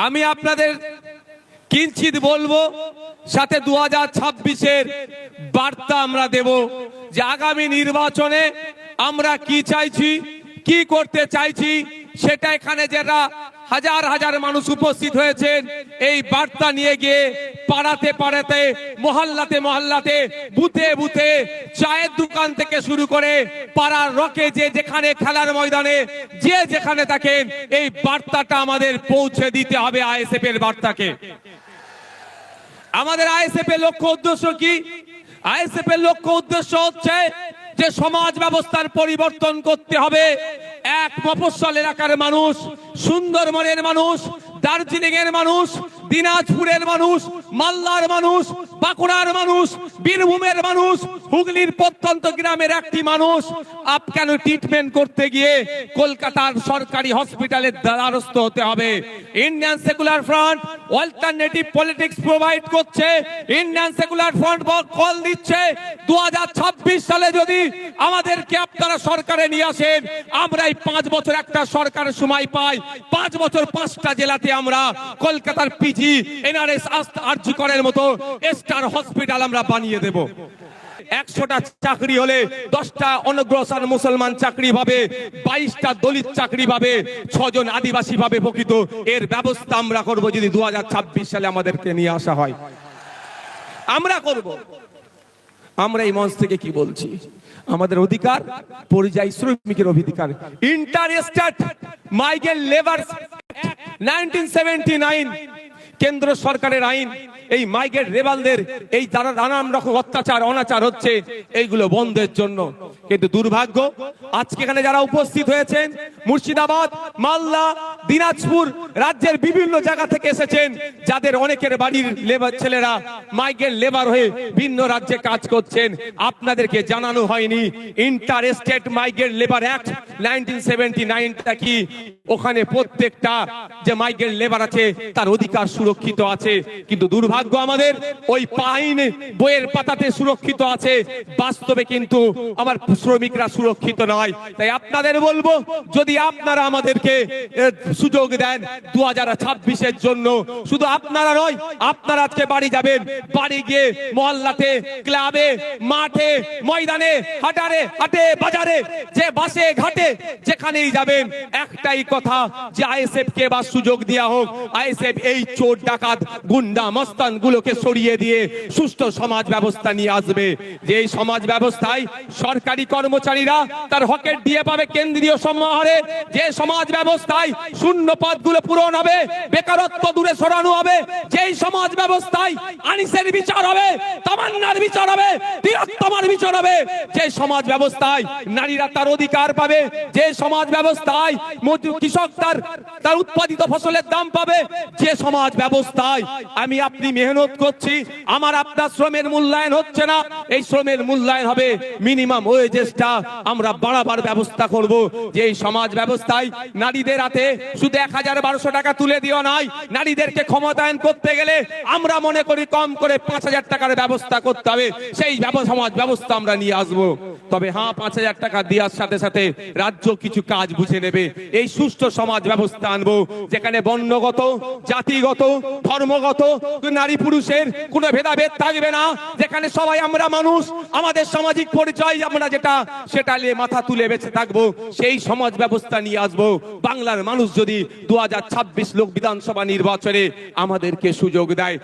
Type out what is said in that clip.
আমি আপনাদের কিঞ্চিত বলবো, সাথে 2026-এর বার্তা আমরা দেব যে আগামী নির্বাচনে আমরা কি চাইছি, কি করতে চাইছি, সেটা এখানে যারা হাজার হাজার মানুষ উপস্থিত হয়েছেন এই বার্তা নিয়ে গিয়ে পাড়াতে পাড়াতে, মহল্লাতে মহল্লাতে, বুথে বুথে, চায়ের দোকান থেকে শুরু করে পাড়ার রকে, যে যেখানে খেলার ময়দানে যে যেখানে থাকেন, এই বার্তাটা আমাদের পৌঁছে দিতে হবে। আইএসএফ এর বার্তাকে। আমাদের আইএসএফ এর লক্ষ্য উদ্দেশ্য কি? আইএসএফ এর লক্ষ্য উদ্দেশ্য হচ্ছে যে সমাজ ব্যবস্থার পরিবর্তন করতে হবে। এক মফস্বল এলাকার মানুষ, সুন্দরবনের মানুষ, দার্জিলিং এর মানুষ, দিনাজপুরের মানুষ, মালদার মানুষ, বাঁকুড়ার মানুষ, বীরভূমের মানুষ, হুগলির প্রত্যন্ত গ্রামের একটি মানুষ কেন ট্রিটমেন্ট করতে গিয়ে কলকাতার সরকারি হসপিটালের দ্বারস্থ হতে হবে? Indian secular front alternative politics provide করছে। ইন্ডিয়ান সেকুলার ফ্রন্ট কল দিচ্ছে 2026 সালে যদি আমাদেরকে আপনারা সরকারে নিয়ে আসেন, আমরা এই 5 বছর একটা সরকারের সময় পাই, 5 বছর 5টা জেলাতে আমরা কলকাতার পিজি, এনআরএস, আরজি করের মতো স্টার হসপিটাল আমরা বানিয়ে দেব। 100টা চাকরি হলে 10টা অনগ্রসর মুসলমান চাকরি পাবে, 22টা দলিত চাকরি পাবে, 6 জন আদিবাসী পাবে প্রকৃত। এর ব্যবস্থা আমরা করব যদি 2026 সালে আমাদেরকে নিয়ে আসা হয়, আমরা করব। আমরা এই মঞ্চ থেকে কি বলছি? আমাদের অধিকার, পরিযায়ী শ্রমিকের অধিকার, ইন্টার স্টেট মাইগ্রেন্ট লেবার 1979 কেন্দ্র সরকারের আইন। এই মাইগ্রেন্ট লেবারদের এই যারা নানান রকম অত্যাচার অনাচার হচ্ছে, এইগুলো বন্ধের জন্য। কিন্তু দুর্ভাগ্য, আজকে এখানে যারা উপস্থিত হয়েছেন, মুর্শিদাবাদ, মালদা, দিনাজপুর রাজ্যের বিভিন্ন জায়গা থেকে এসেছেন, যাদের অনেকের বাড়ির লেবার ছেলেরা মাইগ্রেন্ট লেবার হয়ে ভিন্ন রাজ্যে কাজ করছেন, আপনাদেরকে জানানো হয়নি inter state migrant labour act 1979টা কি। ওখানে প্রত্যেকটা যে মাইগ্রেন্ট লেবার আছে তার অধিকার সুরক্ষিত আছে, কিন্তু দুর্ভাগ্য আমাদের ওই আইন বইয়ের পাতাতে সুরক্ষিত আছে, বাস্তবে কিন্তু আমার শ্রমিকরা সুরক্ষিত নয়। তাই আপনাদের বলবো, যদি আপনারা আমাদেরকে সুযোগ দেন 2026-এর জন্য, শুধু আপনারা নয়, আপনারা আজকে বাড়ি যাবেন, বাড়ি গিয়ে মহল্লাতে, ক্লাবে, মাঠে, ময়দানে, হাটে বাজারে, যে বাসে ঘাটে যেখানেই যাবেন, একটাই কথা যে আইএসএফ কে বা সুযোগ দেওয়া হোক। আইএসএফ এই চোর ডাকাত গুন্ডা মস্তান গুলোকে সরিয়ে দিয়ে সুষ্ঠু সমাজ ব্যবস্থা নিয়ে আসবে। যে এই সমাজ ব্যবস্থায় সরকারি কর্মচারীরা তার হকের দিয়ে পাবে কেন্দ্রীয় সমাহারে, যে সমাজ ব্যবস্থায় শূন্য পদগুলো পূরণ হবে, বেকারত্ব দূরে সরানো হবে, যেই সমাজ ব্যবস্থায় আনিসের বিচার হবে, তামান্নার বিচার হবে, তিলোত্তমার বিচার হবে, যে সমাজ ব্যবস্থায় নারীরা তার অধিকার পাবে, যে সমাজ ব্যবস্থায় কৃষক তার উৎপাদিত ফসলের দাম পাবে, যে সমাজ ব্যবস্থায় আমি আপনি মেহনত করছি, আমার আপনার শ্রমের মূল্যায়ন হচ্ছে না, এই শ্রমের মূল্যায়ন হবে, মিনিমাম ওয়েজেসটা আমরা বাড়াবার ব্যবস্থা করব। যে এই সমাজ ব্যবস্থায় নারীদের হাতে শুধু 1012 টাকা তুলে দিও নাই, নারীদেরকে ক্ষমতায়ন করতে গেলে আমরা মনে করি কম করে 5000 টাকার ব্যবস্থা করতে হবে। সেই সমাজ ব্যবস্থা আমরা নিয়ে আসবো। তবে হ্যাঁ, 5000 টাকা দেওয়ার সাথে সাথে রাজ্য কিছু কাজ বুঝে নেবে। এই সুষ্ঠু সমাজ ব্যবস্থা আনবো, যেখানে বর্ণগত, জাতিগত, ধর্মগত, নারী পুরুষের কোনো ভেদাভেদ থাকবে না, যেখানে সবাই আমরা মানুষ, আমাদের সামাজিক পরিচয় আমরা যেটা সেটা নিয়ে মাথা তুলে বেঁচে থাকবো। সেই সমাজ ব্যবস্থা নিয়ে আসবো। বাংলার মানুষ যদি 2026 লোক বিধানসভা নির্বাচনে আমাদেরকে সুযোগ দেয়,